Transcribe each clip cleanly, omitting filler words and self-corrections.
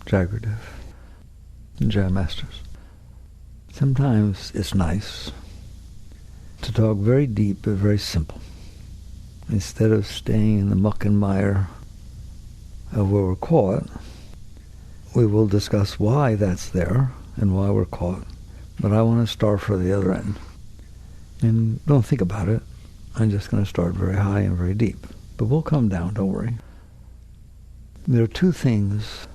Jagradev. Jai Masters. Sometimes it's nice to talk very deep but very simple. Instead of staying in the muck and mire of where we're caught, we will discuss why that's there and why we're caught. But I want to start from the other end. And don't think about it. I'm just going to start very high and very deep. But we'll come down, don't worry. There are two things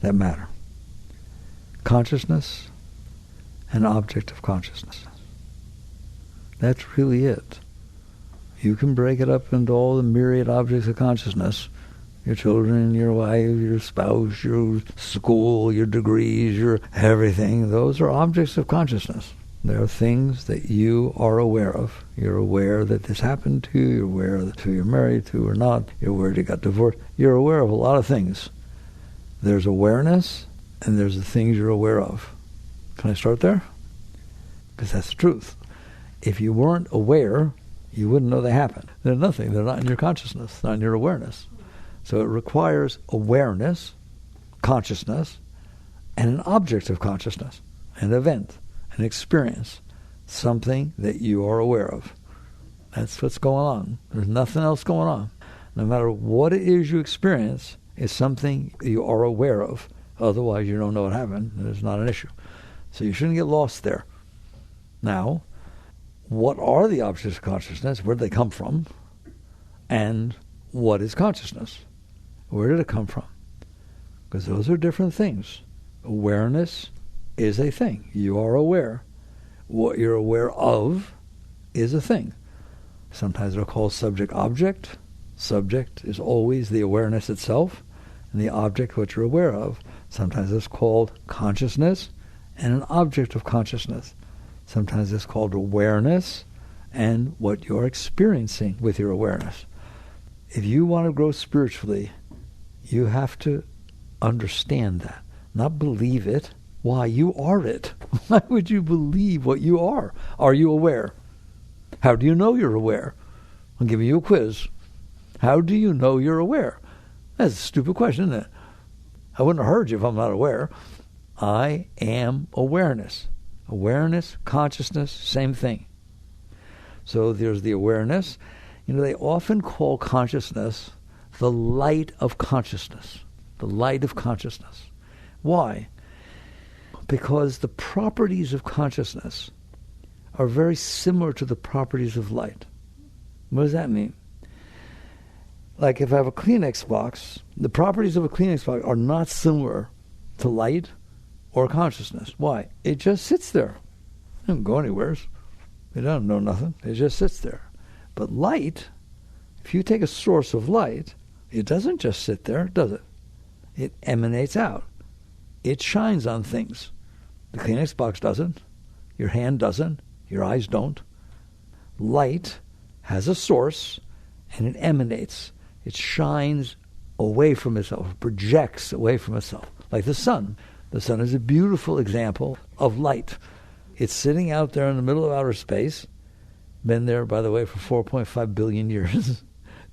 that matter. Consciousness and object of consciousness. That's really it. You can break it up into all the myriad objects of consciousness. Your children, your wife, your spouse, your school, your degrees, your everything. Those are objects of consciousness. There are things that you are aware of. You're aware that this happened to you. You're aware that who you're married to or not. You're aware you got divorced. You're aware of a lot of things. There's awareness, and there's the things you're aware of. Can I start there? Because that's the truth. If you weren't aware, you wouldn't know they happened. They're nothing. They're not in your consciousness, not in your awareness. So it requires awareness, consciousness, and an object of consciousness, an event, an experience, something that you are aware of. That's what's going on. There's nothing else going on. No matter what it is you experience, it's something you are aware of. Otherwise, you don't know what happened, and it's not an issue. So you shouldn't get lost there. Now, what are the objects of consciousness? Where do they come from? And what is consciousness? Where did it come from? Because those are different things. Awareness is a thing. You are aware. What you're aware of is a thing. Sometimes they're called subject-object. Subject is always the awareness itself, and the object what you're aware of. Sometimes it's called consciousness and an object of consciousness. Sometimes it's called awareness and what you're experiencing with your awareness. If you want to grow spiritually, you have to understand that, not believe it. Why? You are it. Why would you believe what you are? Are you aware? How do you know you're aware? I'll give you a quiz. How do you know you're aware? That's a stupid question, isn't it? I wouldn't have heard you if I'm not aware. I am awareness. Awareness, consciousness, same thing. So there's the awareness. You know, they often call consciousness the light of consciousness. The light of consciousness. Why? Because the properties of consciousness are very similar to the properties of light. What does that mean? Like if I have a Kleenex box, the properties of a Kleenex box are not similar to light or consciousness. Why? It just sits there. It doesn't go anywhere. It doesn't know nothing. It just sits there. But light, if you take a source of light, it doesn't just sit there, does it? It emanates out. It shines on things. The Kleenex box doesn't. Your hand doesn't. Your eyes don't. Light has a source, and it emanates. It shines away from itself, projects away from itself, like the sun. The sun is a beautiful example of light. It's sitting out there in the middle of outer space, been there, by the way, for 4.5 billion years,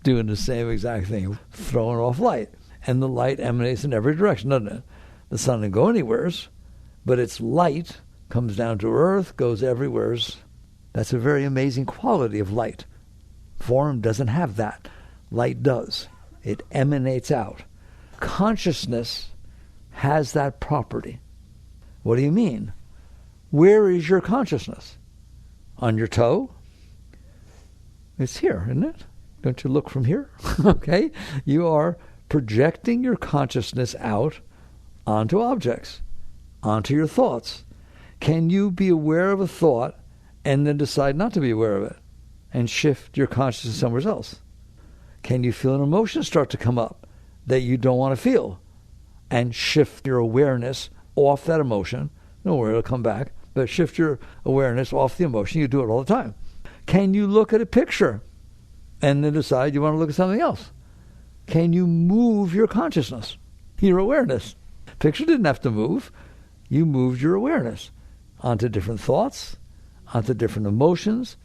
doing the same exact thing, throwing off light. And the light emanates in every direction, doesn't it? The sun doesn't go anywheres, but its light comes down to earth, goes everywheres. That's a very amazing quality of light. Form doesn't have that. Light does. It emanates out. Consciousness has that property. What do you mean? Where is your consciousness? On your toe? It's here, isn't it? Don't you look from here? Okay? You are projecting your consciousness out onto objects, onto your thoughts. Can you be aware of a thought and then decide not to be aware of it and shift your consciousness somewhere else? Can you feel an emotion start to come up that you don't want to feel and shift your awareness off that emotion? Don't worry, it'll come back, but shift your awareness off the emotion. You do it all the time. Can you look at a picture and then decide you want to look at something else? Can you move your consciousness, your awareness? Picture didn't have to move. You moved your awareness onto different thoughts, onto different emotions,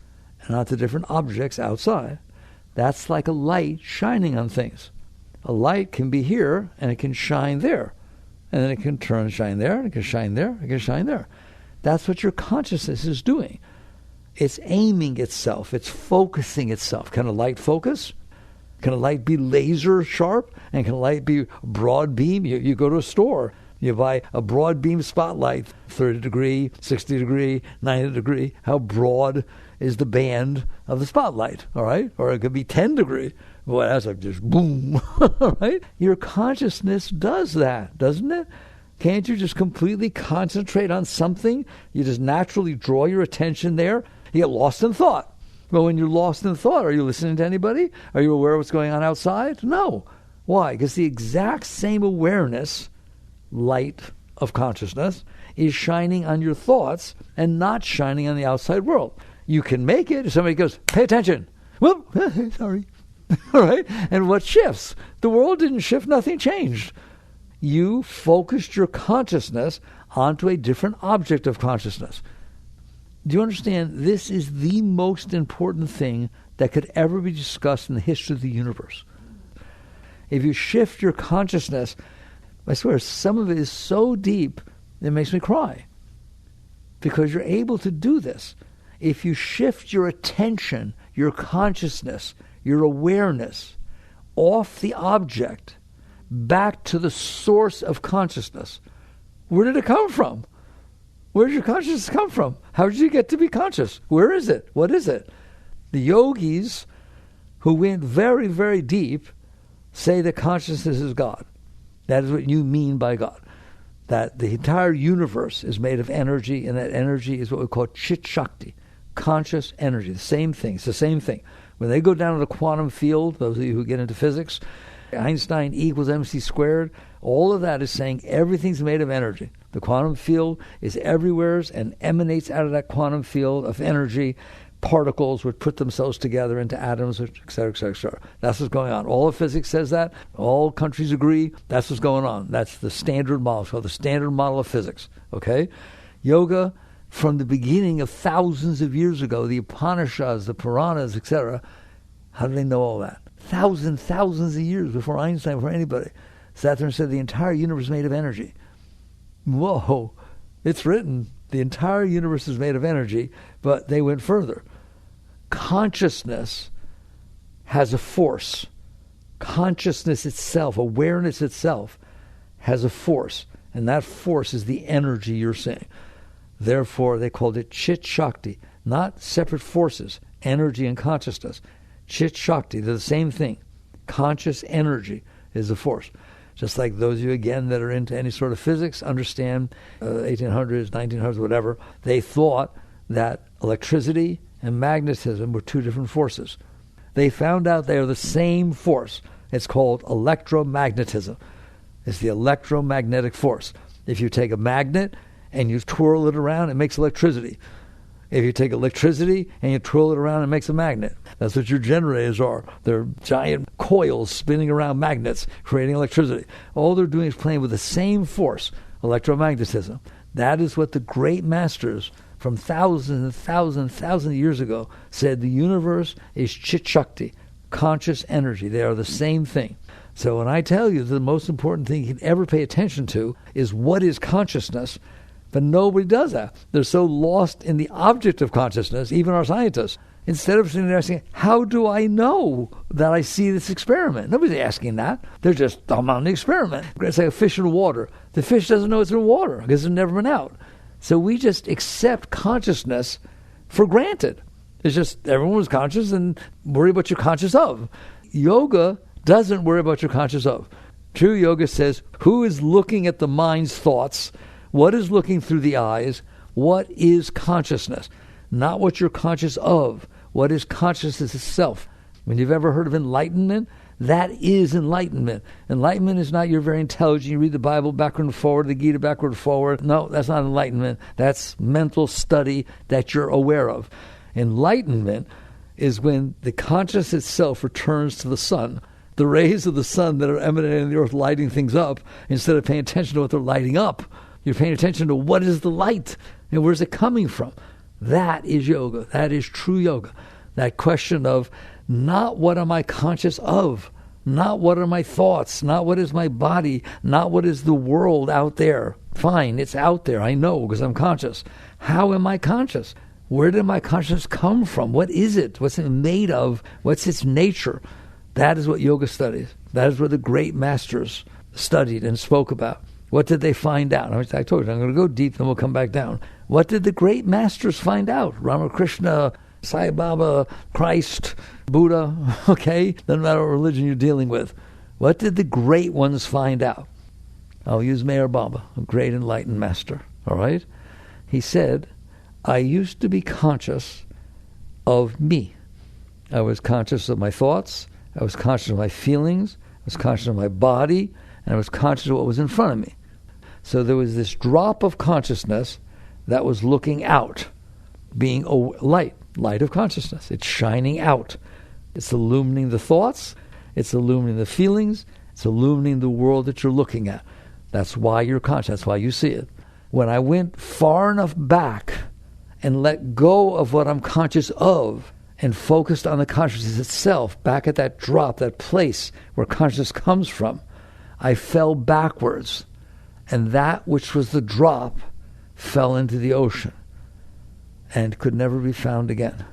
and onto different objects outside. That's like a light shining on things. A light can be here and it can shine there. and then it can turn and shine there, and it can shine there, it can shine there. That's what your consciousness is doing. It's aiming itself. It's focusing itself. Can a light focus? Can a light be laser sharp? And can a light be broad beam? You go to a store. You buy a broad beam spotlight, 30 degree, 60 degree, 90 degree. How broad is the band of the spotlight, all right? Or it could be 10 degree. Well, that's like just boom, all right? Your consciousness does that, doesn't it? Can't you just completely concentrate on something? You just naturally draw your attention there. You get lost in thought. Well, when you're lost in thought, are you listening to anybody? Are you aware of what's going on outside? No. Why? Because the exact same awareness, light of consciousness, is shining on your thoughts and not shining on the outside world. You can make it if somebody goes, pay attention. Well, sorry. All right? And what shifts? The world didn't shift. Nothing changed. You focused your consciousness onto a different object of consciousness. Do you understand? This is the most important thing that could ever be discussed in the history of the universe. If you shift your consciousness, I swear, some of it is so deep, it makes me cry. Because you're able to do this. If you shift your attention, your consciousness, your awareness, off the object, back to the source of consciousness, where did it come from? Where did your consciousness come from? How did you get to be conscious? Where is it? What is it? The yogis who went very, very deep say that consciousness is God. That is what you mean by God. That the entire universe is made of energy, and that energy is what we call Chit Shakti, conscious energy. The same thing. It's the same thing. When they go down to the quantum field, those of you who get into physics, Einstein equals mc squared, all of that is saying everything's made of energy. The quantum field is everywhere and emanates out of that quantum field of energy. Particles would put themselves together into atoms, et cetera, et cetera, et cetera. That's what's going on. All of physics says that. All countries agree. That's what's going on. That's the standard model. It's called the standard model of physics. Okay? Yoga, from the beginning of thousands of years ago, the Upanishads, the Puranas, et cetera, how do they know all that? Thousands of years before Einstein, before anybody. Saturn said the entire universe is made of energy. Whoa, it's written. The entire universe is made of energy, but they went further. Consciousness has a force. Consciousness itself, awareness itself, has a force, and that force is the energy you're seeing. Therefore, they called it Chit Shakti, not separate forces, energy and consciousness. Chit Shakti, they're the same thing. Conscious energy is the force. Just like those of you, again, that are into any sort of physics, understand 1800s, 1900s, whatever, they thought that electricity and magnetism were two different forces. They found out they are the same force. It's called electromagnetism. It's the electromagnetic force. If you take a magnet and you twirl it around, it makes electricity. If you take electricity and you twirl it around, it makes a magnet. That's what your generators are. They're giant coils spinning around magnets, creating electricity. All they're doing is playing with the same force, electromagnetism. That is what the great masters from thousands of years ago said the universe is Chit Shakti, conscious energy. They are the same thing. So when I tell you the most important thing you can ever pay attention to is what is consciousness, but nobody does that. They're so lost in the object of consciousness, even our scientists. Instead of sitting there asking, how do I know that I see this experiment? Nobody's asking that. They're just, I'm on the experiment. It's like a fish in water. The fish doesn't know it's in water because it's never been out. So we just accept consciousness for granted. It's just everyone was conscious and worry about what you're conscious of. Yoga doesn't worry about what you're conscious of. True yoga says, who is looking at the mind's thoughts? What is looking through the eyes? What is consciousness? Not what you're conscious of. What is consciousness itself? When you've ever heard of enlightenment, that is enlightenment. Enlightenment is not you're very intelligent, you read the Bible backward and forward, the Gita backward and forward. No, that's not enlightenment. That's mental study that you're aware of. Enlightenment is when the consciousness itself returns to the sun. The rays of the sun that are emanating in the earth lighting things up, instead of paying attention to what they're lighting up, you're paying attention to what is the light and where's it coming from. That is yoga. That is true yoga. That question of not what am I conscious of, Not what are my thoughts, not what is my body, not what is the world out there. Fine, it's out there, I know, because I'm conscious. How am I conscious? Where did my consciousness come from? What is it? What's it made of? What's its nature? That is what yoga studies. That is what the great masters studied and spoke about. What did they find out? I told you, I'm going to go deep, then we'll come back down. What did the great masters find out? Ramakrishna, Sai Baba, Christ, Buddha, okay? Doesn't matter what religion you're dealing with. What did the great ones find out? I'll use Meher Baba, a great enlightened master, all right? He said, I used to be conscious of me. I was conscious of my thoughts, I was conscious of my feelings, I was conscious of my body, and I was conscious of what was in front of me. So there was this drop of consciousness that was looking out, being light of consciousness. It's shining out. It's illumining the thoughts, it's illumining the feelings, it's illumining the world that you're looking at. That's why you're conscious, that's why you see it. When I went far enough back and let go of what I'm conscious of and focused on the consciousness itself, back at that drop, that place where consciousness comes from, I fell backwards. And that which was the drop fell into the ocean and could never be found again.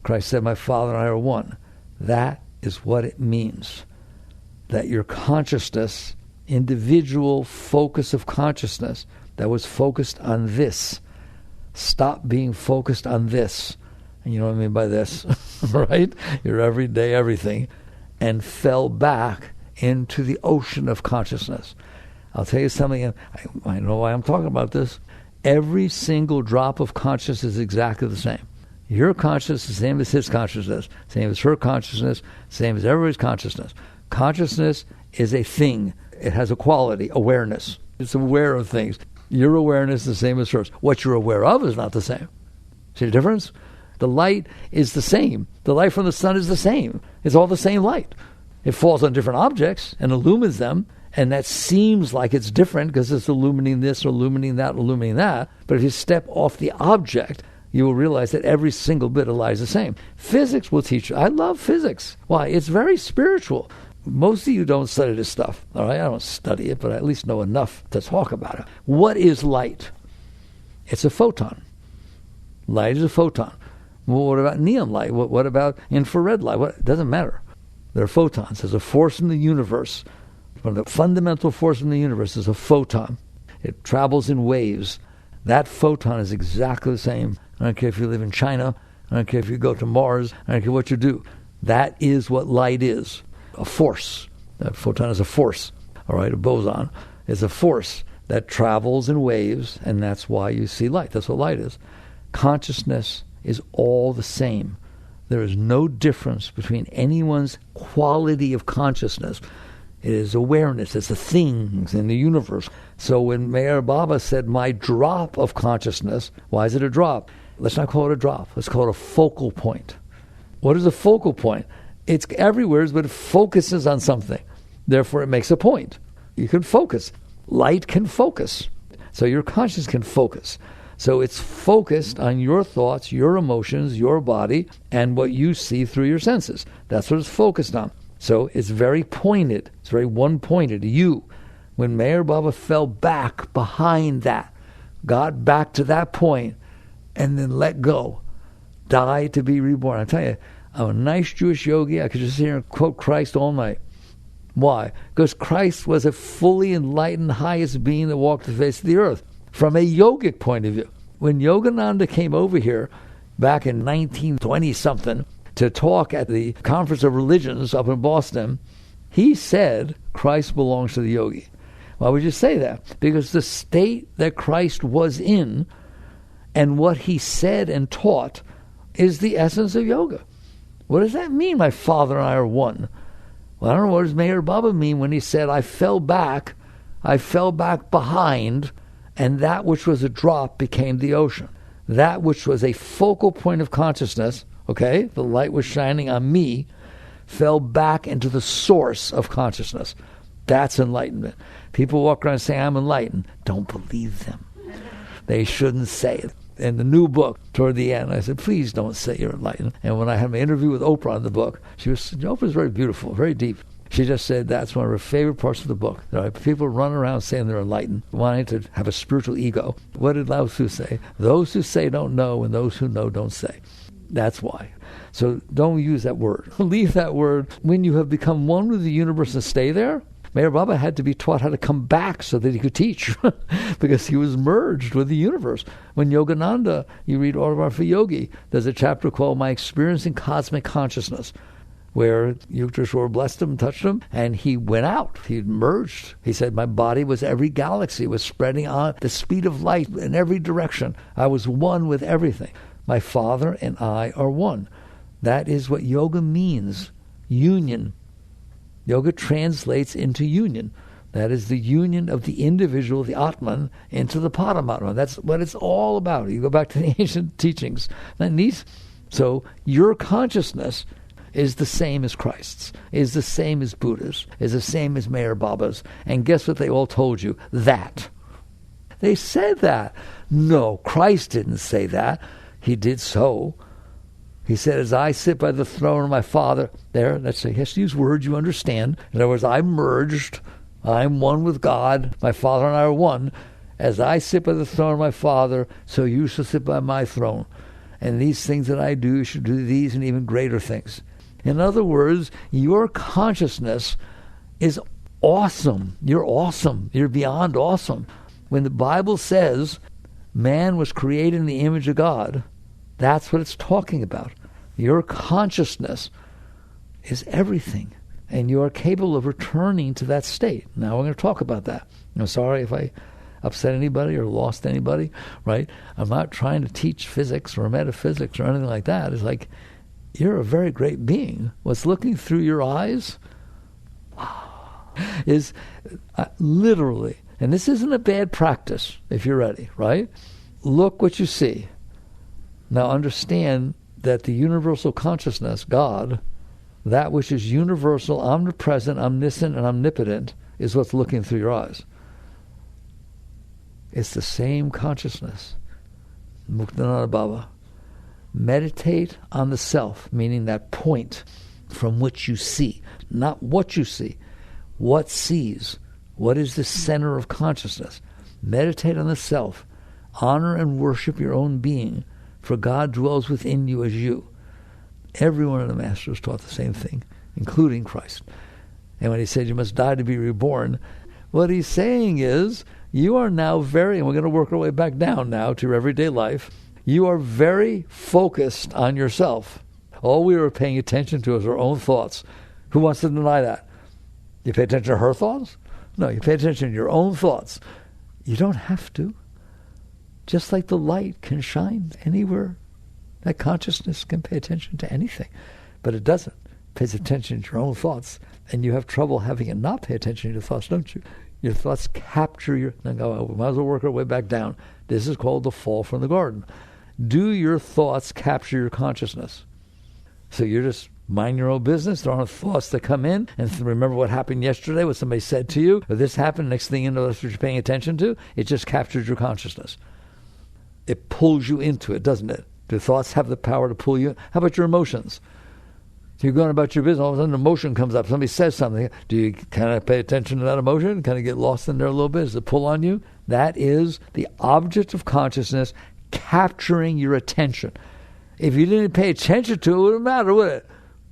Christ said, my Father and I are one. That is what it means. That your consciousness, individual focus of consciousness that was focused on this, stop being focused on this. And you know what I mean by this, right? Your everyday everything. And fell back into the ocean of consciousness. I'll tell you something, I know why I'm talking about this. Every single drop of consciousness is exactly the same. Your consciousness is the same as his consciousness, same as her consciousness, same as everybody's consciousness. Consciousness is a thing. It has a quality, awareness. It's aware of things. Your awareness is the same as hers. What you're aware of is not the same. See the difference? The light is the same. The light from the sun is the same. It's all the same light. It falls on different objects and illumines them, and that seems like it's different because it's illuminating this, illuminating that, illuminating that. But if you step off the object, you will realize that every single bit of light is the same. Physics will teach you. I love physics. Why? It's very spiritual. Most of you don't study this stuff. All right, I don't study it, but I at least know enough to talk about it. What is light? It's a photon. Light is a photon. Well, what about neon light? What about infrared light? It doesn't matter. They're photons. There's a force in the universe. One of the fundamental force in the universe is a photon. It travels in waves. That photon is exactly the same. I don't care if you live in China. I don't care if you go to Mars. I don't care what you do. That is what light is. A force. That photon is a force. All right, a boson is a force that travels in waves, and that's why you see light. That's what light is. Consciousness is all the same. There is no difference between anyone's quality of consciousness. It is awareness. It's the things in the universe. So when Meher Baba said, my drop of consciousness, why is it a drop? Let's not call it a drop. Let's call it a focal point. What is a focal point? It's everywhere, but it focuses on something. Therefore, it makes a point. You can focus. Light can focus. So your consciousness can focus. So it's focused on your thoughts, your emotions, your body, and what you see through your senses. That's what it's focused on. So it's very pointed. It's very one-pointed. You. When Meher Baba fell back behind that, got back to that point, and then let go, died to be reborn. I tell you, I'm a nice Jewish yogi. I could just sit here and quote Christ all night. Why? Because Christ was a fully enlightened, highest being that walked the face of the earth. From a yogic point of view. When Yogananda came over here back in 1920-something to talk at the Conference of Religions up in Boston, he said Christ belongs to the yogi. Why would you say that? Because the state that Christ was in and what he said and taught is the essence of yoga. What does that mean, my Father and I are one? Well, I don't know, what does Meher Baba mean when he said, I fell back behind, and that which was a drop became the ocean. That which was a focal point of consciousness, okay, the light was shining on me, fell back into the source of consciousness. That's enlightenment. People walk around saying, I'm enlightened. Don't believe them. They shouldn't say it. In the new book, toward the end, I said, please don't say you're enlightened. And when I had my interview with Oprah in the book, Oprah's very beautiful, very deep. She just said that's one of her favorite parts of the book. There are people run around saying they're enlightened, wanting to have a spiritual ego. What did Lao Tzu say? Those who say don't know, and those who know don't say. That's why. So don't use that word. Leave that word. When you have become one with the universe and stay there, Meher Baba had to be taught how to come back so that he could teach because he was merged with the universe. When Yogananda, you read Autobiography for Yogi, there's a chapter called My Experience in Cosmic Consciousness, where Yukteswar blessed him, touched him, and he went out. He merged. He said, my body was every galaxy, was spreading on the speed of light in every direction. I was one with everything. My Father and I are one. That is what yoga means, union. Yoga translates into union. That is the union of the individual, the Atman, into the Paramatma. That's what it's all about. You go back to the ancient teachings. So your consciousness is the same as Christ's, is the same as Buddha's, is the same as Meher Baba's. And guess what they all told you? That. They said that. No, Christ didn't say that. He did so. He said, as I sit by the throne of my Father, there, let's say, he has to use words you understand. In other words, I'm merged. I'm one with God. My Father and I are one. As I sit by the throne of my Father, so you shall sit by my throne. And these things that I do, you should do these and even greater things. In other words, your consciousness is awesome. You're awesome. You're beyond awesome. When the Bible says man was created in the image of God, that's what it's talking about. Your consciousness is everything, and you are capable of returning to that state. Now we're going to talk about that. I'm sorry if I upset anybody or lost anybody, right? I'm not trying to teach physics or metaphysics or anything like that. It's like, you're a very great being. What's looking through your eyes is literally, and this isn't a bad practice if you're ready, right? Look what you see. Now understand that the universal consciousness, God, that which is universal, omnipresent, omniscient, and omnipotent, is what's looking through your eyes. It's the same consciousness. Muktananda Baba. Meditate on the self, meaning that point from which you see, not what you see, what sees, what is the center of consciousness. Meditate on the self. Honor and worship your own being, for God dwells within you as you. Every one of the masters taught the same thing, including Christ. And when he said you must die to be reborn, what he's saying is you are now and we're going to work our way back down now to your everyday life, you are very focused on yourself. All we are paying attention to is our own thoughts. Who wants to deny that? You pay attention to her thoughts? No, you pay attention to your own thoughts. You don't have to. Just like the light can shine anywhere, that consciousness can pay attention to anything. But it doesn't. It pays attention to your own thoughts. And you have trouble having it not pay attention to your thoughts, don't you? Your thoughts capture we might as well work our way back down. This is called the fall from the garden. Do your thoughts capture your consciousness? So you're just mind your own business. There aren't thoughts that come in and remember what happened yesterday, what somebody said to you, or this happened, next thing you know, that's what you're paying attention to. It just captures your consciousness. It pulls you into it, doesn't it? Do thoughts have the power to pull you? How about your emotions? You're going about your business, all of a sudden an emotion comes up. Somebody says something. Do you kind of pay attention to that emotion? Kind of get lost in there a little bit? Does it pull on you? That is the object of consciousness capturing your attention. If you didn't pay attention to it, it wouldn't matter, would it?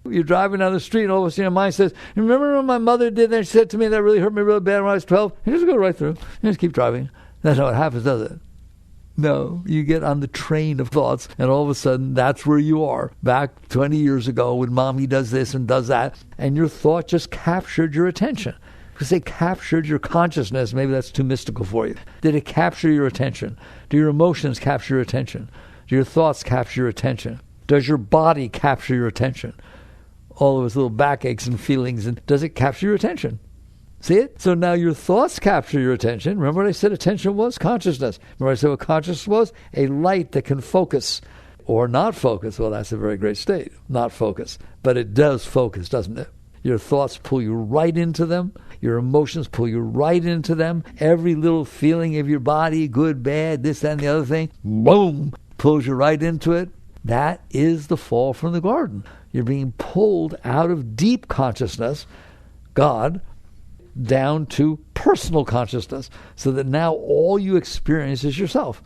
You're driving down the street and all of a sudden your mind says, remember when my mother did that? She said to me that really hurt me really bad when I was 12? You just go right through. You just keep driving. That's how it happens, does it? No, you get on the train of thoughts, and all of a sudden, that's where you are. Back 20 years ago when mommy does this and does that, and your thought just captured your attention. Because they captured your consciousness, maybe that's too mystical for you. Did it capture your attention? Do your emotions capture your attention? Do your thoughts capture your attention? Does your body capture your attention? All of those little backaches and feelings, and does it capture your attention? See it? So now your thoughts capture your attention. Remember what I said attention was? Consciousness. Remember I said what consciousness was? A light that can focus or not focus. Well, that's a very great state. Not focus. But it does focus, doesn't it? Your thoughts pull you right into them. Your emotions pull you right into them. Every little feeling of your body, good, bad, this, that, and the other thing, boom, pulls you right into it. That is the fall from the garden. You're being pulled out of deep consciousness. God, down to personal consciousness, so that now all you experience is yourself.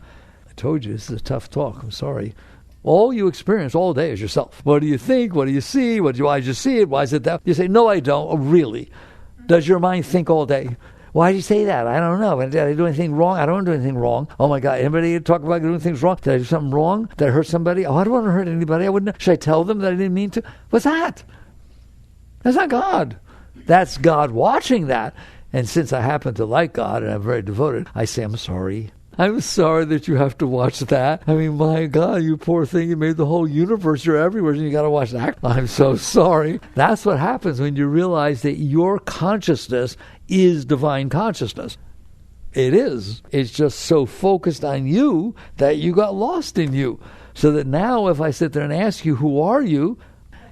I told you, this is a tough talk. I'm sorry. All you experience all day is yourself. What do you think? What do you see? Why did you see it? Why is it that? You say, no, I don't. Oh, really? Does your mind think all day? Why did you say that? I don't know. Did I do anything wrong? I don't do anything wrong. Oh my God. Anybody talk about doing things wrong? Did I do something wrong? Did I hurt somebody? Oh, I don't want to hurt anybody. I wouldn't. Should I tell them that I didn't mean to? What's that? That's not God. That's God watching that. And since I happen to like God and I'm very devoted, I say, I'm sorry. I'm sorry that you have to watch that. I mean, my God, you poor thing. You made the whole universe. You're everywhere and you got to watch that. I'm so sorry. That's what happens when you realize that your consciousness is divine consciousness. It is. It's just so focused on you that you got lost in you. So that now if I sit there and ask you, who are you?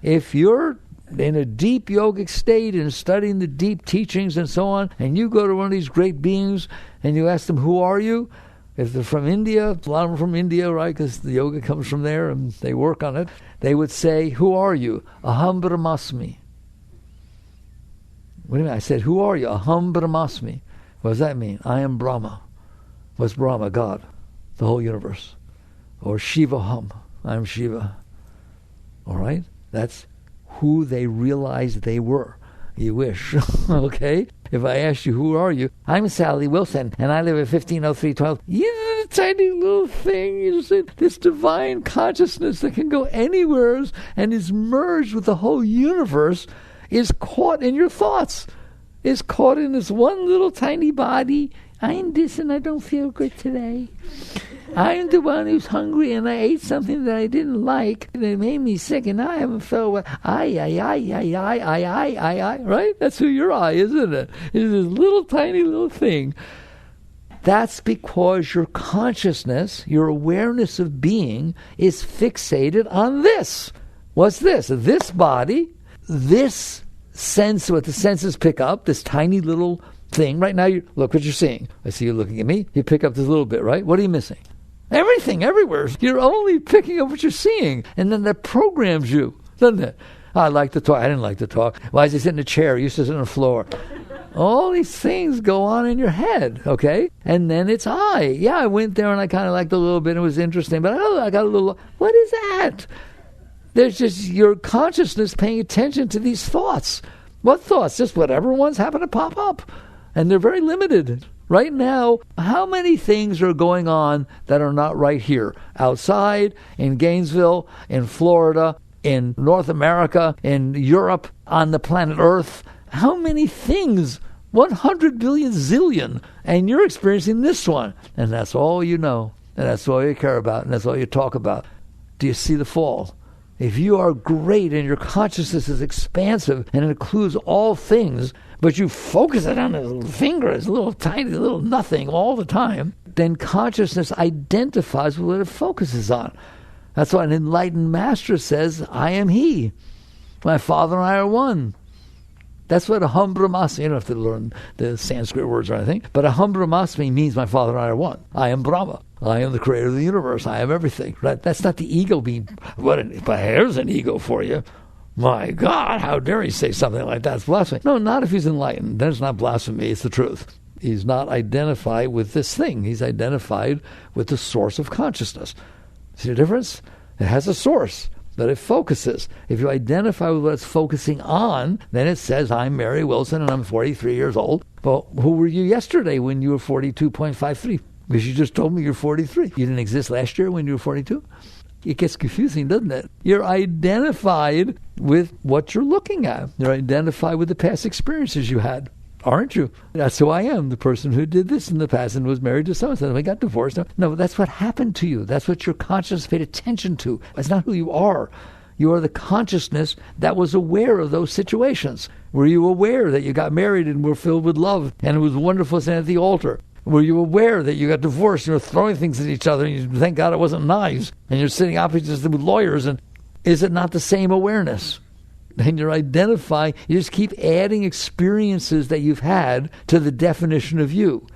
If you're in a deep yogic state and studying the deep teachings and so on, and you go to one of these great beings and you ask them, who are you? If they're from India, a lot of them from India, right, because the yoga comes from there and they work on it, they would say, who are you? Aham Brahmasmi. What do you mean? I said, who are you? Aham Brahmasmi. What does that mean? I am Brahma. What's Brahma? God. The whole universe. Or Shiva Hum. I am Shiva. All right? That's who they realized they were. You wish. Okay? If I asked you, who are you? I'm Sally Wilson, and I live at 150312. You're a tiny little thing. You just this divine consciousness that can go anywhere and is merged with the whole universe is caught in your thoughts. Is caught in this one little tiny body. I'm this and I don't feel good today. I'm the one who's hungry and I ate something that I didn't like and it made me sick and I haven't felt well. I, right? That's who your I, isn't it? It's this little tiny little thing. That's because your consciousness, your awareness of being is fixated on this. What's this? This body, this sense, what the senses pick up, this tiny little thing. Right now, look what you're seeing. I see you looking at me. You pick up this little bit, right? What are you missing? Everything, everywhere. You're only picking up what you're seeing. And then that programs you, doesn't it? I like to talk. I didn't like to talk. Why is he sitting in a chair? He used to sit on the floor. All these things go on in your head, okay? And then it's I. Yeah, I went there and I kind of liked a little bit. It was interesting. But I got a little, what is that? There's just your consciousness paying attention to these thoughts. What thoughts? Just whatever ones happen to pop up. And they're very limited. Right now, how many things are going on that are not right here? Outside, in Gainesville, in Florida, in North America, in Europe, on the planet Earth. How many things? 100 billion zillion. And you're experiencing this one. And that's all you know. And that's all you care about. And that's all you talk about. Do you see the fall? If you are great and your consciousness is expansive and it includes all things, but you focus it on a little finger, this little tiny little nothing all the time, then consciousness identifies with what it focuses on. That's why an enlightened master says, I am he. My Father and I are one. That's what Aham Brahmasmi, you don't have to learn the Sanskrit words or anything, but Aham Brahmasmi means my Father and I are one. I am Brahma. I am the creator of the universe. I am everything. Right? That's not the ego being, but here's an ego for you. My God, how dare he say something like that? It's blasphemy. No, not if he's enlightened. Then it's not blasphemy, it's the truth. He's not identified with this thing. He's identified with the source of consciousness. See the difference? It has a source that it focuses. If you identify with what it's focusing on, then it says, I'm Mary Wilson and I'm 43 years old. Well, who were you yesterday when you were 42.53? Because you just told me you're 43. You didn't exist last year when you were 42? It gets confusing, doesn't it? You're identified with what you're looking at. You're identified with the past experiences you had, aren't you? That's who I am, the person who did this in the past and was married to so-and-so and we got divorced. No, that's what happened to you. That's what your consciousness paid attention to. That's not who you are. You are the consciousness that was aware of those situations. Were you aware that you got married and were filled with love and it was wonderful sitting at the altar? Were you aware that you got divorced and you were throwing things at each other and you thank God it wasn't knives and you're sitting opposite with lawyers? And is it not the same awareness? And you're identifying, you just keep adding experiences that you've had to the definition of you.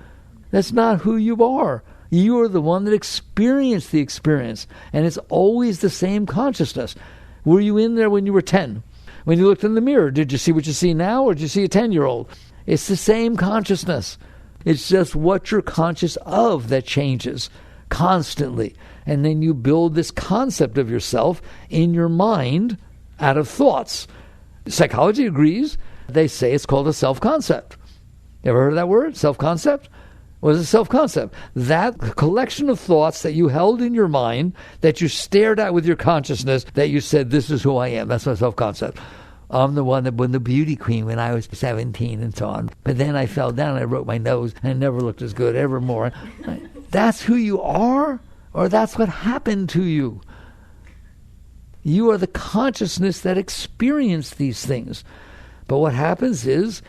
That's not who you are. You are the one that experienced the experience. And it's always the same consciousness. Were you in there when you were 10? When you looked in the mirror, did you see what you see now, or did you see a 10-year-old? It's the same consciousness. It's just what you're conscious of that changes constantly. And then you build this concept of yourself in your mind out of thoughts. Psychology agrees. They say it's called a self-concept. Ever heard of that word, self-concept? What is a self-concept? That collection of thoughts that you held in your mind, that you stared at with your consciousness, that you said, this is who I am. That's my self-concept. I'm the one that won the beauty queen when I was 17 and so on. But then I fell down and I broke my nose and I never looked as good ever more. That's who you are, or that's what happened to you. You are the consciousness that experienced these things. But what happens is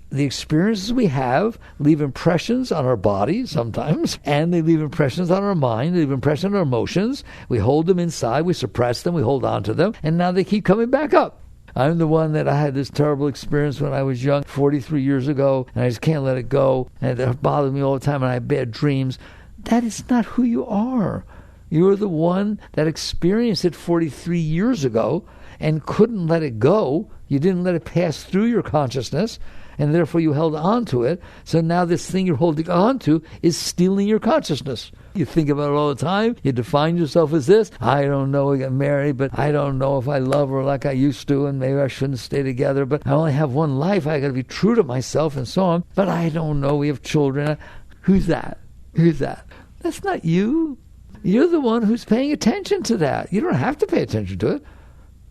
the experiences we have leave impressions on our body sometimes, and they leave impressions on our mind, they leave impressions on our emotions. We hold them inside, we suppress them, we hold on to them, and now they keep coming back up. I'm the one that I had this terrible experience when I was young, 43 years ago, and I just can't let it go, and it bothered me all the time, and I had bad dreams. That is not who you are. You're the one that experienced it 43 years ago and couldn't let it go. You didn't let it pass through your consciousness, and therefore you held on to it. So now this thing you're holding on to is stealing your consciousness. You think about it all the time. You define yourself as this. I don't know, we got married, but I don't know if I love her like I used to, and maybe I shouldn't stay together, but I only have one life. I got to be true to myself and so on. But I don't know, we have children. Who's that? Who's that? That's not you. You're the one who's paying attention to that. You don't have to pay attention to it.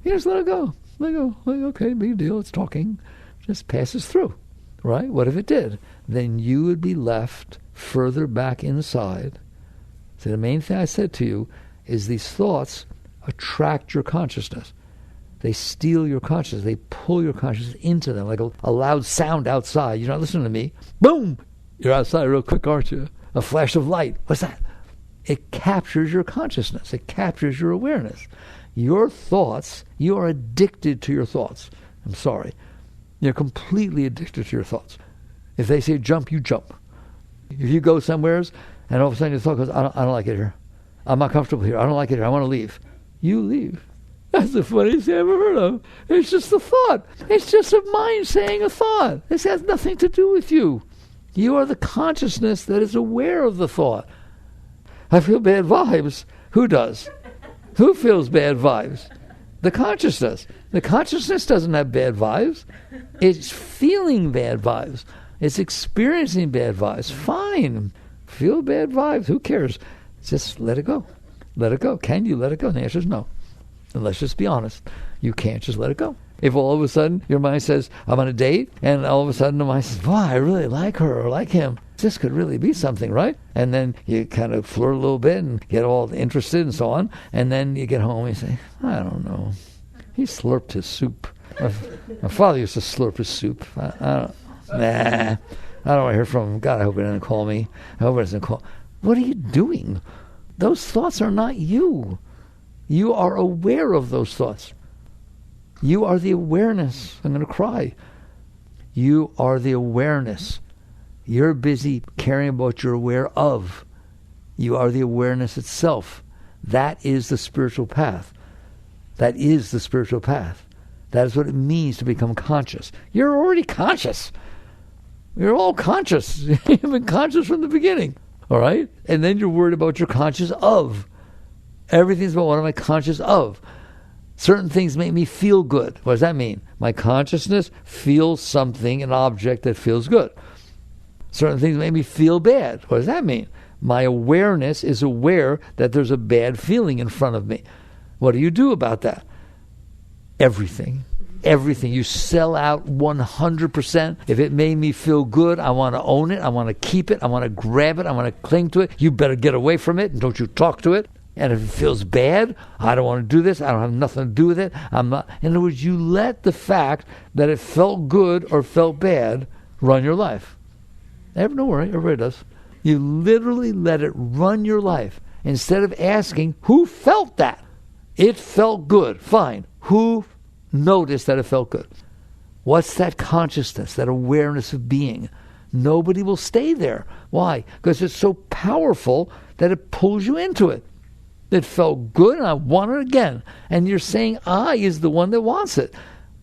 You just let it go. Let it go. Okay, big deal. It's talking. Just passes through. Right? What if it did? Then you would be left further back inside. So the main thing I said to you is these thoughts attract your consciousness. They steal your consciousness. They pull your consciousness into them like a loud sound outside. You're not listening to me. Boom! You're outside real quick, aren't you? A flash of light. What's that? It captures your consciousness. It captures your awareness. Your thoughts, you are addicted to your thoughts. I'm sorry. You're completely addicted to your thoughts. If they say jump, you jump. If you go somewheres and all of a sudden your thought goes, I don't like it here. I'm not comfortable here. I don't like it here. I want to leave. You leave. That's the funniest thing I've ever heard of. It's just a thought. It's just a mind saying a thought. This has nothing to do with you. You are the consciousness that is aware of the thought. I feel bad vibes. Who does? Who feels bad vibes? The consciousness. The consciousness doesn't have bad vibes. It's feeling bad vibes. It's experiencing bad vibes. Fine. Feel bad vibes. Who cares? Just let it go. Let it go. Can you let it go? And the answer is no. And let's just be honest. You can't just let it go. If all of a sudden your mind says, I'm on a date, and all of a sudden the mind says, boy, I really like her or like him. This could really be something, right? And then you kind of flirt a little bit and get all interested and so on. And then you get home and you say, I don't know. He slurped his soup. My father used to slurp his soup. I don't want to hear from him. God, I hope he doesn't call me. I hope he doesn't call. What are you doing? Those thoughts are not you. You are aware of those thoughts. You are the awareness. I'm going to cry. You are the awareness. You're busy caring about what you're aware of. You are the awareness itself. That is the spiritual path. That is the spiritual path. That is what it means to become conscious. You're already conscious. You're all conscious. You've been conscious from the beginning. All right? And then you're worried about what you're conscious of. Everything's about what am I conscious of. Certain things make me feel good. What does that mean? My consciousness feels something, an object that feels good. Certain things make me feel bad. What does that mean? My awareness is aware that there's a bad feeling in front of me. What do you do about that? Everything. Everything. You sell out 100%. If it made me feel good, I want to own it. I want to keep it. I want to grab it. I want to cling to it. You better get away from it and don't you talk to it. And if it feels bad, I don't want to do this. I don't have nothing to do with it. I'm not. In other words, you let the fact that it felt good or felt bad run your life. Don't worry, everybody does. You literally let it run your life instead of asking, who felt that? It felt good. Fine. Who noticed that it felt good? What's that consciousness, that awareness of being? Nobody will stay there. Why? Because it's so powerful that it pulls you into it. It felt good and I want it again. And you're saying I is the one that wants it.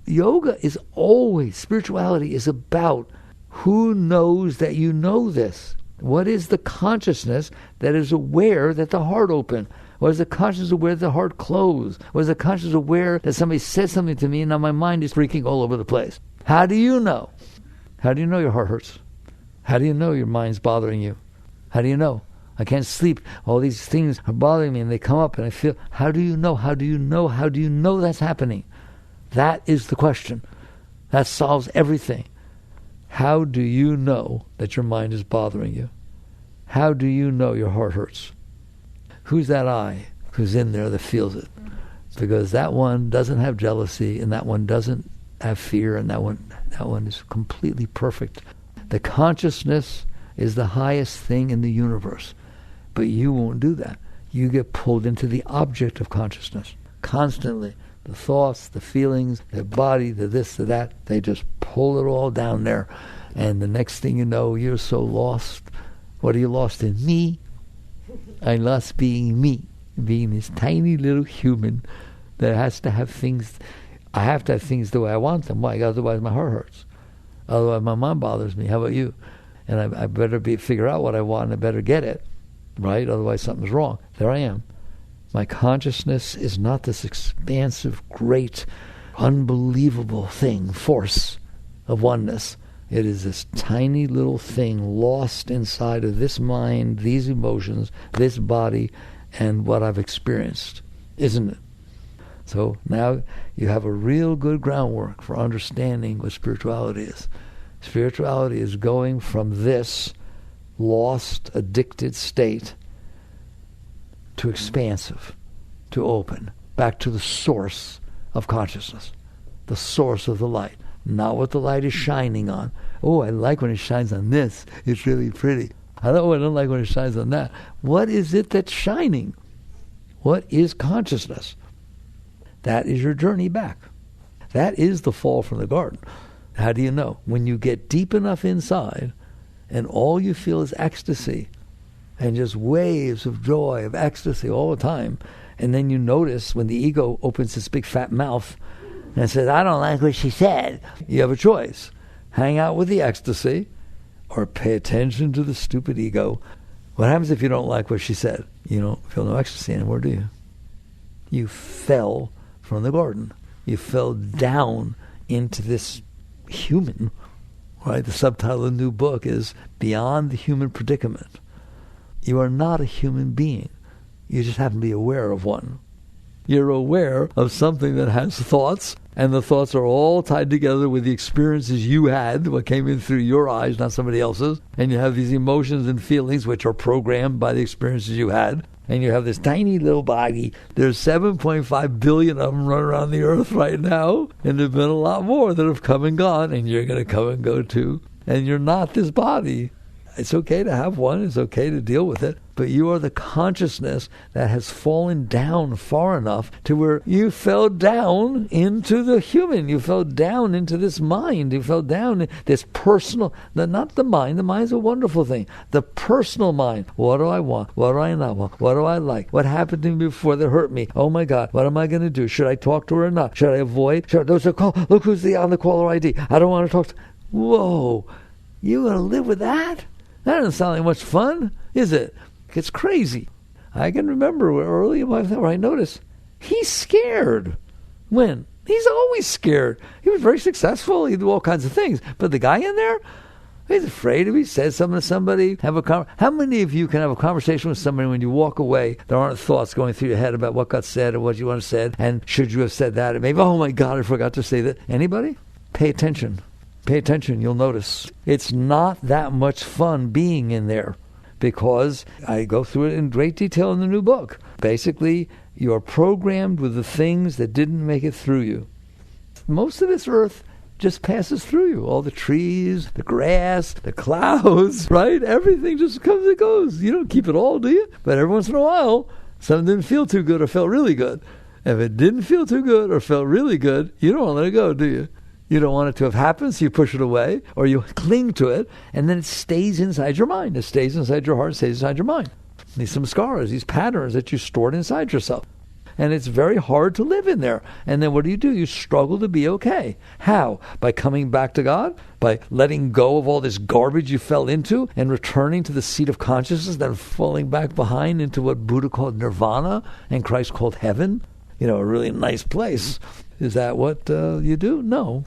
yoga is always, spirituality is about who knows that you know this. What is the consciousness that is aware that the heart opened? What is the consciousness aware that the heart closed? What is the consciousness aware that somebody said something to me and now my mind is freaking all over the place? How do you know? How do you know your heart hurts? How do you know your mind's bothering you? How do you know? I can't sleep. All these things are bothering me and they come up and I feel, how do you know? How do you know? How do you know that's happening? That is the question. That solves everything. How do you know that your mind is bothering you? How do you know your heart hurts? Who's that I who's in there that feels it? Because that one doesn't have jealousy and that one doesn't have fear and that one is completely perfect. The consciousness is the highest thing in the universe. But you won't do that. You get pulled into the object of consciousness constantly. The thoughts, the feelings, the body, the this, the that, they just pull it all down there. And the next thing you know, you're so lost. What are you lost in? Me. I lost being me, being this tiny little human that has to have things. I have to have things the way I want them. Why? Otherwise my heart hurts. Otherwise my mind bothers me. How about you? And I better figure out what I want and I better get it. Right? Otherwise something's wrong. There I am. My consciousness is not this expansive, great, unbelievable thing, force of oneness. It is this tiny little thing lost inside of this mind, these emotions, this body, and what I've experienced, isn't it? So now you have a real good groundwork for understanding what spirituality is. Spirituality is going from this lost, addicted state to expansive, to open, back to the source of consciousness, the source of the light, not what the light is shining on. Oh, I like when it shines on this. It's really pretty. I don't like when it shines on that. What is it that's shining? What is consciousness? That is your journey back. That is the fall from the garden. How do you know? When you get deep enough inside and all you feel is ecstasy and just waves of joy, of ecstasy all the time, and then you notice when the ego opens its big fat mouth and says, I don't like what she said, you have a choice. Hang out with the ecstasy or pay attention to the stupid ego. What happens if you don't like what she said? You don't feel no ecstasy anymore, do you? You fell from the garden. You fell down into this human, right? The subtitle of the new book is Beyond the Human Predicament. You are not a human being. You just happen to be aware of one. You're aware of something that has thoughts, and the thoughts are all tied together with the experiences you had, what came in through your eyes, not somebody else's. And you have these emotions and feelings which are programmed by the experiences you had. And you have this tiny little body. There's 7.5 billion of them running around the earth right now. And there have been a lot more that have come and gone. And you're going to come and go too. And you're not this body. It's okay to have one. It's okay to deal with it. But you are the consciousness that has fallen down far enough to where you fell down into the human. You fell down into this mind. You fell down in this personal, not the mind. The mind's a wonderful thing. The personal mind. What do I want? What do I not want? What do I like? What happened to me before that hurt me? Oh my God, what am I going to do? Should I talk to her or not? Should I avoid? There's a call. Look who's on the caller ID. I don't want to talk to. Whoa, you going to live with that? That doesn't sound like much fun, is it? It's crazy. I can remember early in my life where I noticed he's scared. When? He's always scared. He was very successful. He'd do all kinds of things. But the guy in there, he's afraid if he says something to somebody. How many of you can have a conversation with somebody when you walk away, there aren't thoughts going through your head about what got said or what you want to said, and should you have said that? And maybe, oh my God, I forgot to say that. Anybody? Pay attention. Pay attention. You'll notice. It's not that much fun being in there. Because I go through it in great detail in the new book. Basically, you're programmed with the things that didn't make it through you. Most of this earth just passes through you. All the trees, the grass, the clouds, right? Everything just comes and goes. You don't keep it all, do you? But every once in a while, something didn't feel too good or felt really good. If it didn't feel too good or felt really good, you don't want to let it go, do you? You don't want it to have happened, so you push it away, or you cling to it, and then it stays inside your mind. It stays inside your heart, it stays inside your mind. These some scars, these patterns that you stored inside yourself. and it's very hard to live in there. And then what do? You struggle to be okay. How? By coming back to God? By letting go of all this garbage you fell into and returning to the seat of consciousness, then falling back behind into what Buddha called nirvana and Christ called heaven? A really nice place. Is that what you do? No.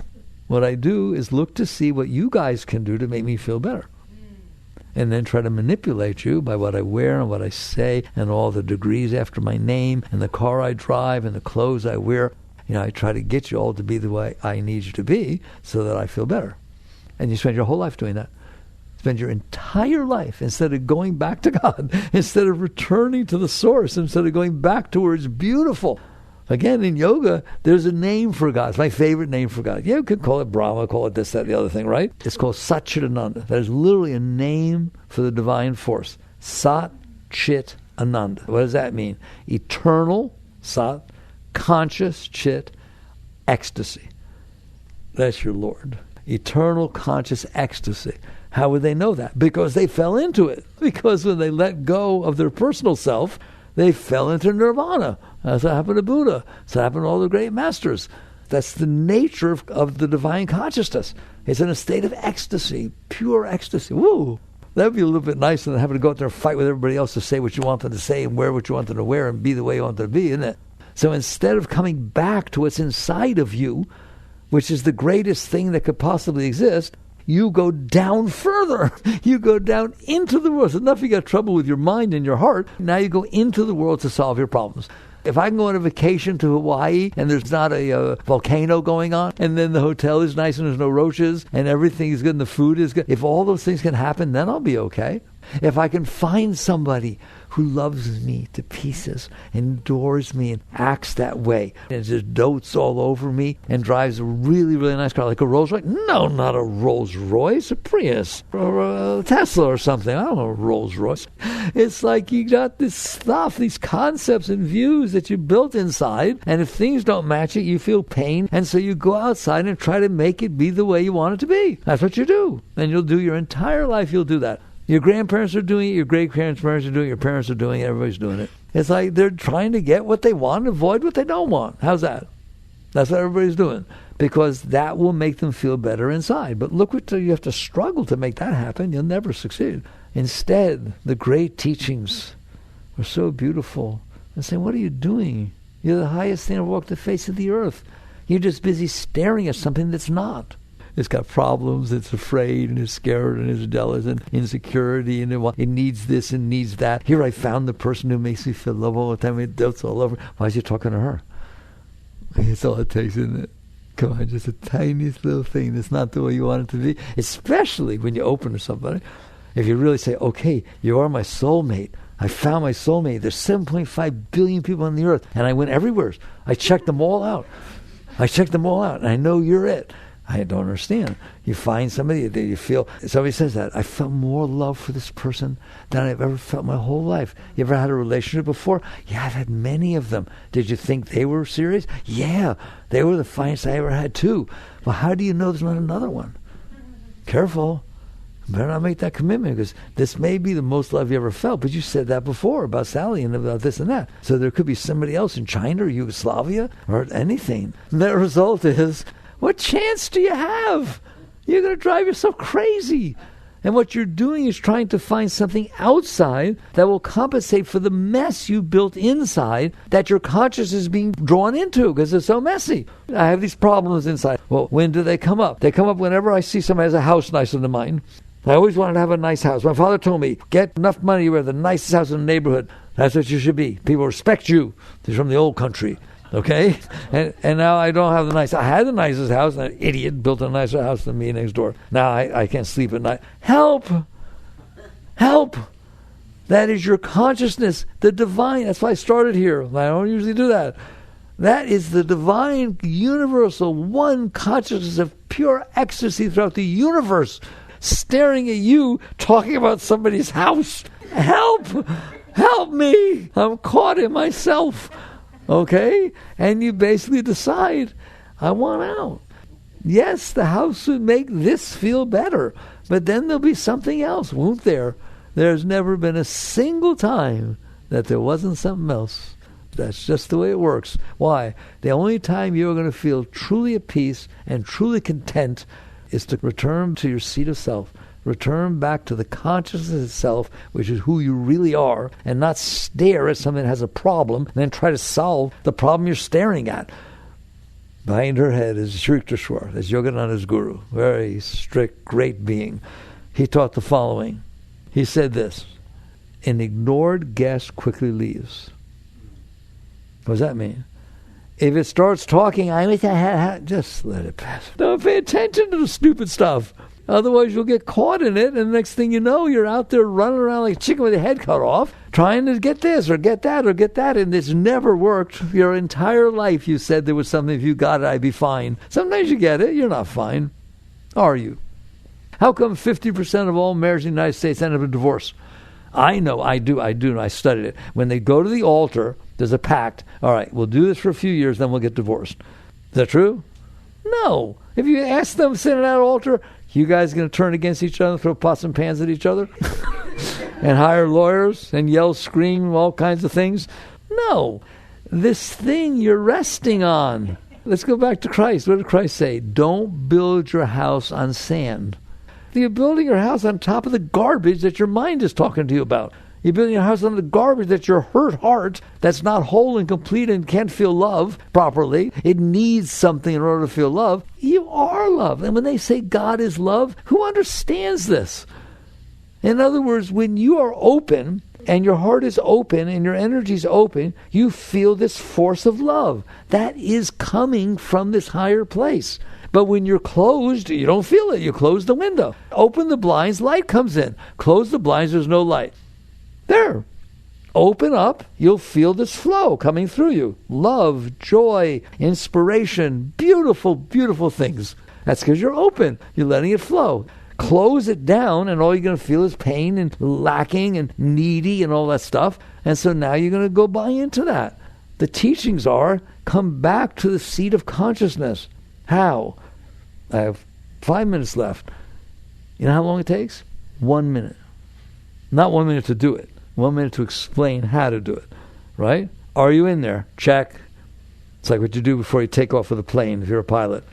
What I do is look to see what you guys can do to make me feel better. And then try to manipulate you by what I wear and what I say and all the degrees after my name and the car I drive and the clothes I wear. I try to get you all to be the way I need you to be so that I feel better. And you spend your whole life doing that. Spend your entire life, instead of going back to God, instead of returning to the source, instead of going back to where it's beautiful. Again, in yoga, there's a name for God. It's my favorite name for God. You could call it Brahma, call it this, that, the other thing, right? It's called Satchitananda. That is literally a name for the divine force. Sat, Chit, Ananda. What does that mean? Eternal, Sat, conscious, Chit, ecstasy. That's your Lord. Eternal, conscious ecstasy. How would they know that? Because they fell into it. Because when they let go of their personal self, they fell into nirvana. That's what happened to Buddha. That's what happened to all the great masters. That's the nature of the divine consciousness. It's in a state of ecstasy, pure ecstasy. Woo! That would be a little bit nicer than having to go out there and fight with everybody else to say what you want them to say and wear what you want them to wear and be the way you want them to be, isn't it? So instead of coming back to what's inside of you, which is the greatest thing that could possibly exist, you go down further. You go down into the world. It's enough you got trouble with your mind and your heart. Now you go into the world to solve your problems. If I can go on a vacation to Hawaii and there's not a volcano going on, and then the hotel is nice and there's no roaches and everything is good and the food is good, if all those things can happen, then I'll be okay. If I can find somebody who loves me to pieces and adores me and acts that way and just dotes all over me and drives a really, really nice car, like a Rolls Royce. No, not a Rolls Royce, a Prius or a Tesla or something. I don't know, a Rolls Royce. It's like you got this stuff, these concepts and views that you built inside, and if things don't match it, you feel pain, and so you go outside and try to make it be the way you want it to be. That's what you do. And you'll do your entire life, you'll do that. Your grandparents are doing it, your great-parents are doing it, your parents are doing it, everybody's doing it. It's like they're trying to get what they want and avoid what they don't want. How's that? That's what everybody's doing. Because that will make them feel better inside. But look what you have to struggle to make that happen. You'll never succeed. Instead, the great teachings are so beautiful. And say, what are you doing? You're the highest thing to walk the face of the earth. You're just busy staring at something that's not. It's got problems, it's afraid, and it's scared, and it's jealous, and insecurity, and it needs this and needs that. Here I found the person who makes me feel love all the time. It dotes all over. Why is he talking to her? It's all it takes, isn't it? Come on, just a tiniest little thing that's not the way you want it to be. Especially when you open to somebody. If you really say, okay, you are my soulmate. I found my soulmate. There's 7.5 billion people on the earth, and I went everywhere. I checked them all out. And I know you're it. I don't understand. You find somebody that you feel, somebody says that, I felt more love for this person than I've ever felt my whole life. You ever had a relationship before? Yeah, I've had many of them. Did you think they were serious? Yeah, they were the finest I ever had too. Well, how do you know there's not another one? Careful. You better not make that commitment, because this may be the most love you ever felt, but you said that before about Sally and about this and that. So there could be somebody else in China or Yugoslavia or anything. And the result is, what chance do you have? You're going to drive yourself crazy. And what you're doing is trying to find something outside that will compensate for the mess you built inside that your consciousness is being drawn into because it's so messy. I have these problems inside. Well, when do they come up? They come up whenever I see somebody has a house nicer than mine. I always wanted to have a nice house. My father told me, get enough money, you have the nicest house in the neighborhood. That's what you should be. People respect you. He's from the old country. Okay? And now I don't have the nice. I had the nicest house, and an idiot built a nicer house than me next door. Now I can't sleep at night. Help! Help! That is your consciousness, the divine. That's why I started here. I don't usually do that. That is the divine, universal, one consciousness of pure ecstasy throughout the universe, staring at you, talking about somebody's house. Help! Help me! I'm caught in myself. Okay? And you basically decide, I want out. Yes, the house would make this feel better, but then there'll be something else, won't there? There's never been a single time that there wasn't something else. That's just the way it works. Why? The only time you're going to feel truly at peace and truly content is to return to your seat of self. Return back to the consciousness itself, which is who you really are, and not stare at something that has a problem and then try to solve the problem you're staring at. Behind her head is Sri Yukteswar, that's Yogananda's guru, very strict, great being. He taught the following. He said this, an ignored guest quickly leaves. What does that mean? If it starts talking, just let it pass. Don't pay attention to the stupid stuff. Otherwise, you'll get caught in it, and the next thing you know, you're out there running around like a chicken with your head cut off, trying to get this or get that or get that, and it's never worked. Your entire life, you said there was something, if you got it, I'd be fine. Sometimes you get it, you're not fine. Are you? How come 50% of all marriages in the United States end up in divorce? I know, I do, I studied it. When they go to the altar, there's a pact. All right, we'll do this for a few years, then we'll get divorced. Is that true? No. If you ask them sitting at that altar, you guys going to turn against each other, throw pots and pans at each other? And hire lawyers and yell, scream, all kinds of things? No. This thing you're resting on. Let's go back to Christ. What did Christ say? Don't build your house on sand. You're building your house on top of the garbage that your mind is talking to you about. You're building your house on the garbage that your hurt heart, that's not whole and complete and can't feel love properly. It needs something in order to feel love. You are love. And when they say God is love, who understands this? In other words, when you are open and your heart is open and your energy is open, you feel this force of love. That is coming from this higher place. But when you're closed, you don't feel it. You close the window. Open the blinds, light comes in. Close the blinds, there's no light. There. Open up, you'll feel this flow coming through you. Love, joy, inspiration, beautiful, beautiful things. That's because you're open. You're letting it flow. Close it down, and all you're going to feel is pain and lacking and needy and all that stuff. And so now you're going to go buy into that. The teachings are, come back to the seat of consciousness. How? I have 5 minutes left. You know how long it takes? 1 minute. Not 1 minute to do it. 1 minute to explain how to do it. Right? Are you in there? Check. It's like what you do before you take off with a plane if you're a pilot.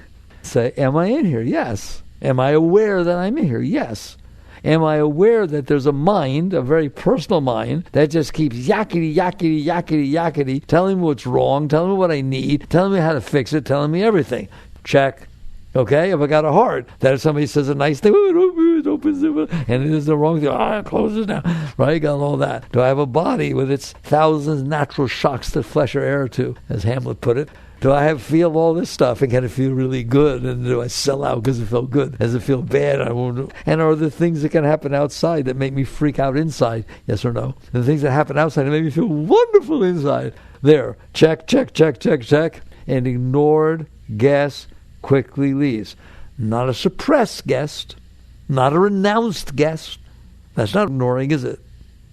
Say, am I in here? Yes. Am I aware that I'm in here? Yes. Am I aware that there's a mind, a very personal mind, that just keeps yakety, yakety, yakety, yakety, telling me what's wrong, telling me what I need, telling me how to fix it, telling me everything. Check. Okay? If I got a heart, that if somebody says a nice thing, it opens it, and it is the wrong thing, it closes down. Right? Got all that. Do I have a body with its thousands of natural shocks that flesh are heir to, as Hamlet put it? Do I feel all this stuff, and can it feel really good? And do I sell out because it felt good? Does it feel bad? I won't. And are there things that can happen outside that make me freak out inside? Yes or no? The things that happen outside that make me feel wonderful inside. There. Check, check, check, check, check. And ignored guest quickly leaves. Not a suppressed guest. Not a renounced guest. That's not ignoring, is it?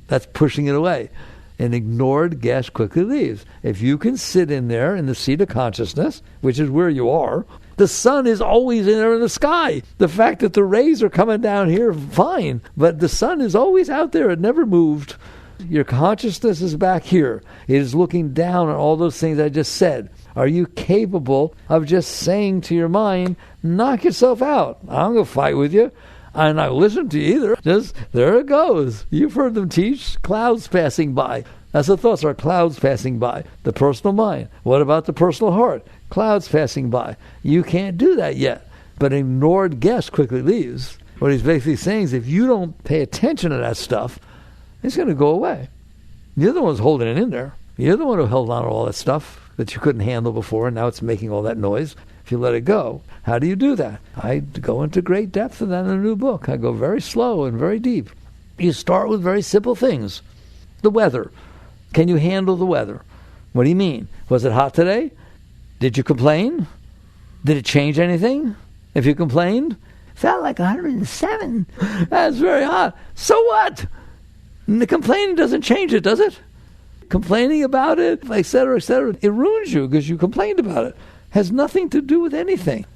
That's pushing it away. An ignored guest quickly leaves. If you can sit in there in the seat of consciousness, which is where you are, the sun is always in there in the sky. The fact that the rays are coming down here, fine, but the sun is always out there. It never moved. Your consciousness is back here. It is looking down on all those things I just said. Are you capable of just saying to your mind, knock yourself out? I'm going to fight with you. I'm not listen to you either. Just, there it goes. You've heard them teach, clouds passing by. That's the thoughts are clouds passing by. The personal mind. What about the personal heart? Clouds passing by. You can't do that yet. But an ignored guest quickly leaves. What he's basically saying is if you don't pay attention to that stuff, it's going to go away. You're the one's holding it in there. You're the one who held on to all that stuff that you couldn't handle before, and now it's making all that noise. If you let it go, how do you do that? I go into great depth of that in the new book. I go very slow and very deep. You start with very simple things. The weather. Can you handle the weather? What do you mean? Was it hot today? Did you complain? Did it change anything? If you complained? Felt like 107. That's very hot. So what? And the complaining doesn't change it, does it? Complaining about it, etc., it ruins you because you complained about it. Has nothing to do with anything.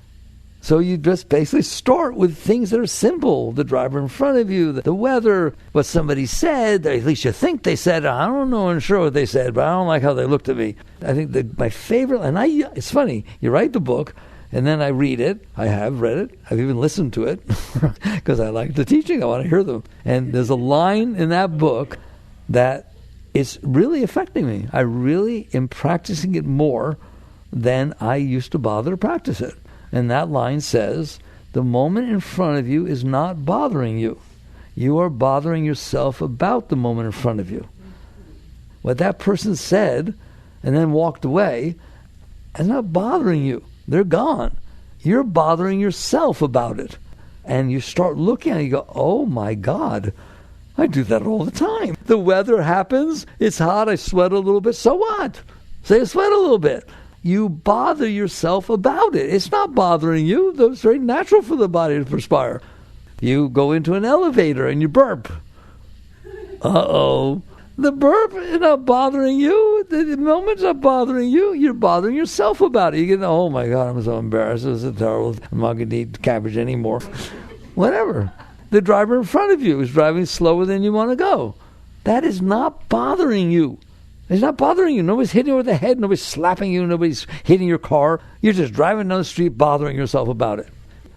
So you just basically start with things that are simple. The driver in front of you, the weather, what somebody said, or at least you think they said. I don't know and sure what they said, but I don't like how they looked at me. I think my favorite, and it's funny, you write the book, and then I read it. I have read it. I've even listened to it because I like the teaching. I want to hear them. And there's a line in that book that is really affecting me. I really am practicing it more than I used to bother to practice it. And that line says, the moment in front of you is not bothering you. You are bothering yourself about the moment in front of you. What that person said and then walked away is not bothering you. They're gone. You're bothering yourself about it. And you start looking at it, you go, oh my God, I do that all the time. The weather happens, it's hot, I sweat a little bit, so what? Say I sweat a little bit. You bother yourself about it. It's not bothering you. It's very natural for the body to perspire. You go into an elevator and you burp. Uh-oh. The burp is not bothering you. The moment's not bothering you. You're bothering yourself about it. You get, oh my God, I'm so embarrassed. This is terrible. I'm not going to eat cabbage anymore. Whatever. The driver in front of you is driving slower than you want to go. That is not bothering you. It's not bothering you. Nobody's hitting you with the head. Nobody's slapping you. Nobody's hitting your car. You're just driving down the street bothering yourself about it.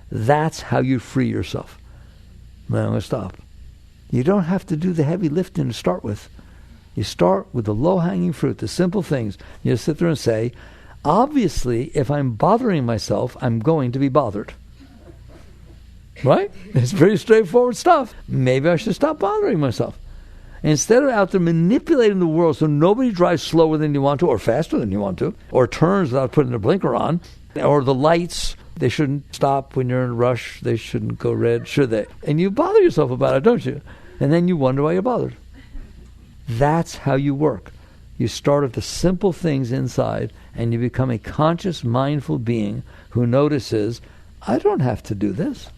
That's how you free yourself. Now I'm going to stop. You don't have to do the heavy lifting to start with. You start with the low-hanging fruit, the simple things. You sit there and say, obviously, if I'm bothering myself, I'm going to be bothered. Right? It's pretty straightforward stuff. Maybe I should stop bothering myself. Instead of out there manipulating the world so nobody drives slower than you want to or faster than you want to or turns without putting their blinker on or the lights, they shouldn't stop when you're in a rush. They shouldn't go red, should they? And you bother yourself about it, don't you? And then you wonder why you're bothered. That's how you work. You start at the simple things inside and you become a conscious, mindful being who notices, I don't have to do this.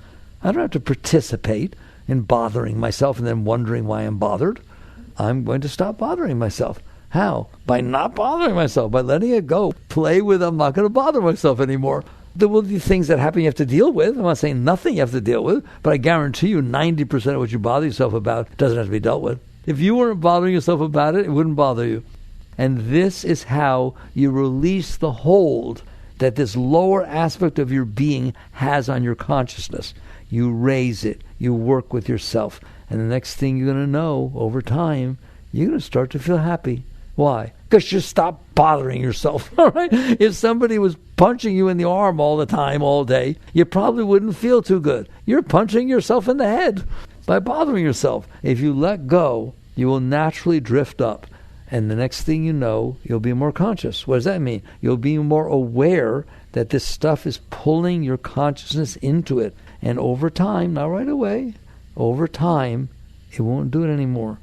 I don't have to participate in bothering myself and then wondering why I'm bothered. I'm going to stop bothering myself. How? By not bothering myself, by letting it go. Play with, I'm not going to bother myself anymore. There will be things that happen you have to deal with. I'm not saying nothing you have to deal with, but I guarantee you 90% of what you bother yourself about doesn't have to be dealt with. If you weren't bothering yourself about it, it wouldn't bother you. And this is how you release the hold that this lower aspect of your being has on your consciousness. You raise it. You work with yourself. And the next thing you're going to know, over time, you're going to start to feel happy. Why? Because you stop bothering yourself. All right? If somebody was punching you in the arm all the time, all day, you probably wouldn't feel too good. You're punching yourself in the head by bothering yourself. If you let go, you will naturally drift up. And the next thing you know, you'll be more conscious. What does that mean? You'll be more aware that this stuff is pulling your consciousness into it. And over time, not right away, over time, it won't do it anymore.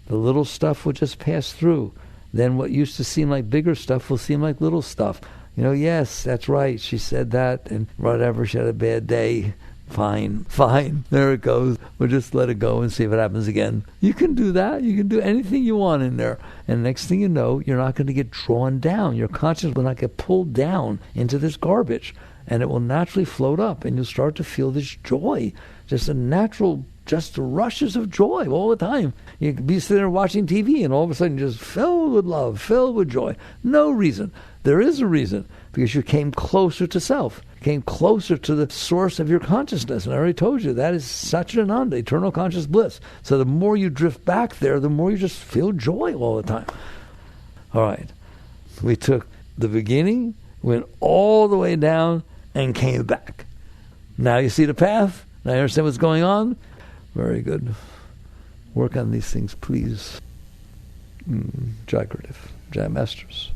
The little stuff will just pass through. Then what used to seem like bigger stuff will seem like little stuff. You know, yes, that's right, she said that, and whatever, she had a bad day. Fine, there it goes. We'll just let it go and see if it happens again. You can do that. You can do anything you want in there. And next thing you know, you're not going to get drawn down. Your consciousness will not get pulled down into this garbage. And it will naturally float up. And you'll start to feel this joy. Just a natural, just rushes of joy all the time. You can be sitting there watching TV and all of a sudden you're just filled with love, filled with joy. No reason. There is a reason. Because you came closer to self. Came closer to the source of your consciousness. And I already told you, that is Satchidananda, eternal conscious bliss. So the more you drift back there, the more you just feel joy all the time. All right. We took the beginning, went all the way down, and came back. Now you see the path? Now you understand what's going on? Very good. Work on these things, please. Jai Gurudev. Jai Masters.